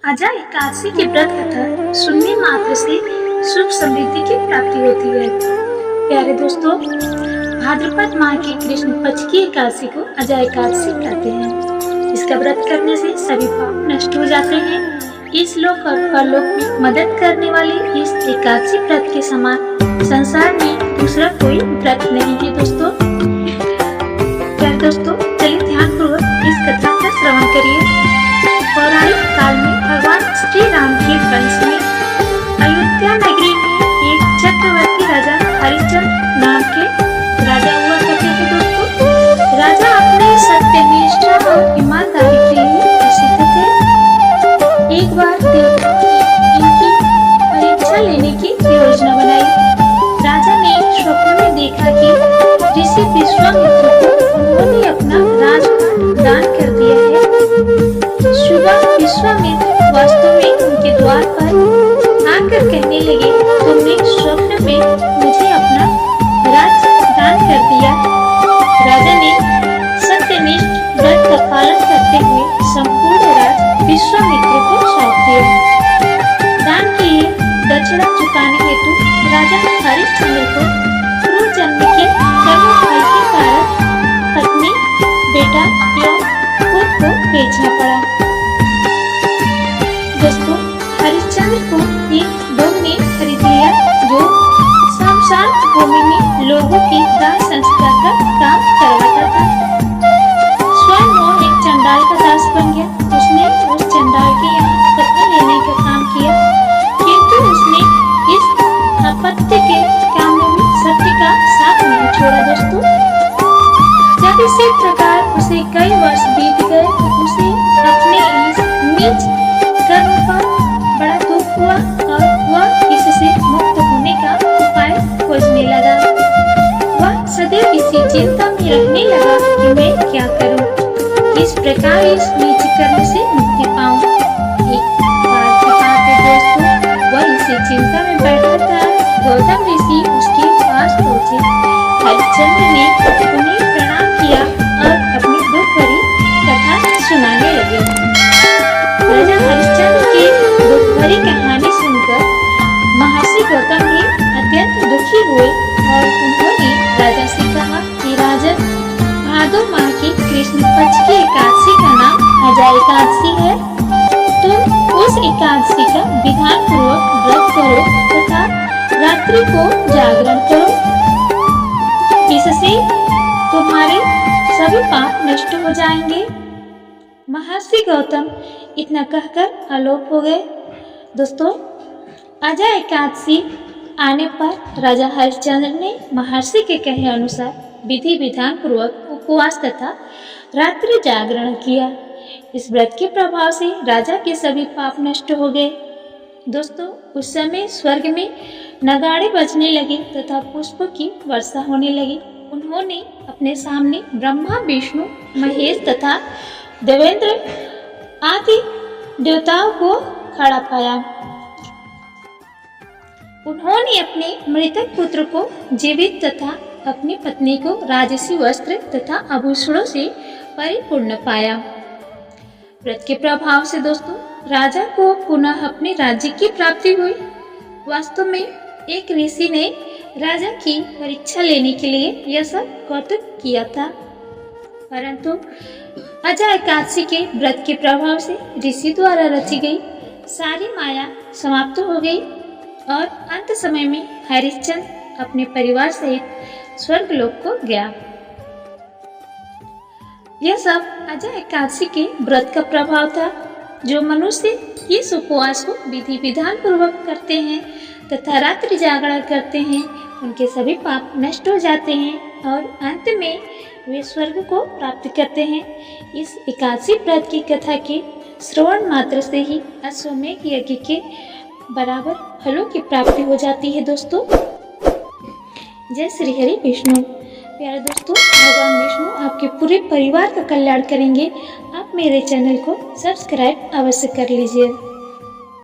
अजा एकादशी की व्रत कथा सुनने मात्र से सुख समृद्धि की प्राप्ति होती है। प्यारे दोस्तों, भाद्रपद माह की कृष्ण पक्ष की एकादशी को अजा एकादशी कहते हैं। इसका व्रत करने से सभी पाप नष्ट हो जाते हैं। इस लोक और परलोक में मदद करने वाले इस एकादशी व्रत के समान संसार में दूसरा कोई व्रत नहीं है। दोस्तों, प्यारे दोस्तों, चलिए ध्यान पूर्वक इस कथा का श्रवण करिए। पौराणिक काल में भगवान श्री राम के वंश में अयोध्या नगरी में एक चक्रवर्ती राजा हरिश्चंद्र नाम के राजा हुआ करते थे। दोस्तों, राजा अपने सत्यनिष्ठा और ईमानदारी के लिए प्रसिद्ध थे। एक बार देवता ने इनकी परीक्षा लेने की योजना बनाई। राजा ने स्वप्न में देखा कि ऋषि विश्वामित्र को उन्होंने अपना राजपाट दान कर दिया है। सुबह विश्वामित्र वास्तव में उनके द्वार पर आकर कहने लगे, तुमने स्वप्न में मुझे अपना राज दान कर दिया। राजा ने सत्यनिष्ठ व्रत का पालन करते हुए संपूर्ण राज विश्वामित्र को सौंप दिया। दान के लिए दक्षिणा चुकाने हेतु राजा हरिश्चंद्र को पूर्व जन्म के कर्म फल के कारण पत्नी, बेटा एवं खुद को बेचना पड़ा। दोस्तों, हरिश्चंद्र को एक डोम ने खरीद लिया जो शमशान भूमि में लोगों की दाह संस्कार का काम करवाता था। स्वयं वो एक चंडाल का दास बन गया। उसने उस चंडाल के यहाँ पत्नी लेने का काम किया, किंतु उसने इस अपत्य के कामों में सत्य का साथ नहीं छोड़ा। दोस्तों, जब इसी प्रकार उसे कई वर्ष बीत गए तो उसे अपने इस नीच कर्म पर बड़ा दुख हुआ और वह इससे मुक्त होने का उपाय खोजने लगा। वह सदैव इसी चिंता में रहने लगा कि मैं क्या करूं, किस प्रकार इस नीच कर्म से मुक्ति पाऊं। एक बार की बात है दोस्तों, वह इसी चिंता में बैठा था। गौतम ऋषि उसके पास पहुंचे। हरिश्चंद्र ने उन्हें प्रणाम किया और अपनी दुख भरी कथा सुनाने लगे। राजा हरिश्चंद्र की दुख भरी कहानी सुनकर महर्षि गौतम भी अत्यंत दुखी हुए और उन्होंने राजा से कहा कि राजन, भादो माह की कृष्ण पक्ष की एकादशी का नाम अजा एकादशी है। तुम उस एकादशी का विधान पूर्वक व्रत करो तथा रात्रि को जागरण करो। इससे तुम्हारे सभी पाप नष्ट हो जाएंगे। महर्षि गौतम इतना कहकर आलोप हो गए। दोस्तों, अजा एकादशी आने पर राजा हरिश्चंद्र ने महर्षि के कहे अनुसार विधि विधान पूर्वक उपवास तथा रात्रि जागरण किया। इस व्रत के प्रभाव से राजा के सभी पाप नष्ट हो गए। दोस्तों, उस समय स्वर्ग में नगाड़े बजने लगे तथा पुष्पों की वर्षा होने लगी। उन्होंने अपने सामने ब्रह्मा, विष्णु, महेश तथा देवेंद्र आदि देवताओं को खड़ा पाया। उन्होंने अपने मृतक पुत्र को जीवित तथा अपनी पत्नी को राजसी वस्त्र तथा आभूषणों से परिपूर्ण पाया। व्रत के प्रभाव से दोस्तों, राजा को पुनः अपने राज्य की प्राप्ति हुई। वास्तव में एक ऋषि ने राजा की परीक्षा लेने के लिए यह सब कौतुक किया था, परंतु अजा एकादशी के व्रत के प्रभाव से ऋषि द्वारा रची गई सारी माया समाप्त हो गई और अंत समय में हरिश्चंद्र अपने परिवार सहित स्वर्गलोक को गया। यह सब अजा एकादशी के व्रत का प्रभाव था। जो मनुष्य इस उपवास को विधि विधान पूर्वक करते हैं तथा रात्रि जागरण करते हैं, उनके सभी पाप नष्ट हो जाते हैं और अंत में वे स्वर्ग को प्राप्त करते हैं। इस एकादशी व्रत की कथा के श्रवण मात्र से ही अश्वमेध यज्ञ के बराबर फलों की प्राप्ति हो जाती है। दोस्तों, जय श्री हरि विष्णु। प्यारे दोस्तों, भगवान विष्णु आपके पूरे परिवार का कल्याण करेंगे। आप मेरे चैनल को सब्सक्राइब अवश्य कर लीजिए।